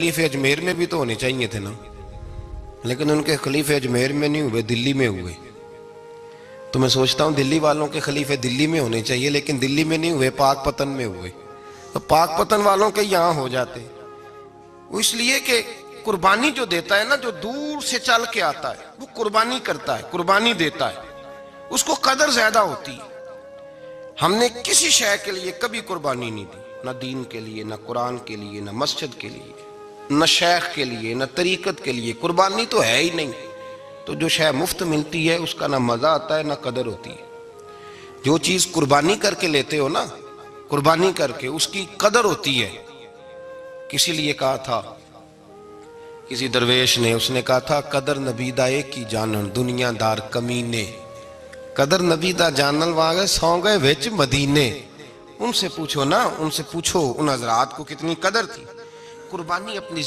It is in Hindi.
खलीफे अजमेर में भी तो होने चाहिए थे ना, लेकिन उनके खलीफे अजमेर में नहीं हुए, दिल्ली में हुए। तो मैं सोचता हूँ दिल्ली वालों के खलीफे दिल्ली में होने चाहिए, लेकिन दिल्ली में नहीं हुए, पाक पतन में हुए। तो पाक पतन वालों के यहाँ हो जाते। वो इसलिए कि कुर्बानी जो देता है ना, जो दूर से चल के आता है, वो कुर्बानी करता है, कुर्बानी देता है, उसको कदर ज्यादा होती है। हमने किसी शय के लिए कभी कुर्बानी नहीं दी, ना दीन के लिए, ना कुरान के लिए, ना मस्जिद के लिए, न शेख के लिए, न तरीकत के लिए। कुर्बानी तो है ही नहीं। तो जो शय मुफ्त मिलती है उसका ना मजा आता है ना कदर होती है। जो चीज कुर्बानी करके लेते हो ना, कुर्बानी करके, उसकी कदर होती है। किसी लिए कहा था, किसी दरवेश ने, उसने कहा था, कदर नबीदा एक की जानन दुनियादार कमीने, कदर नबीदा जानल वागे सौ गए विच मदीने। उनसे पूछो ना, उनसे पूछो उन हजरात को कितनी कदर थी। कुर्बानी अपनी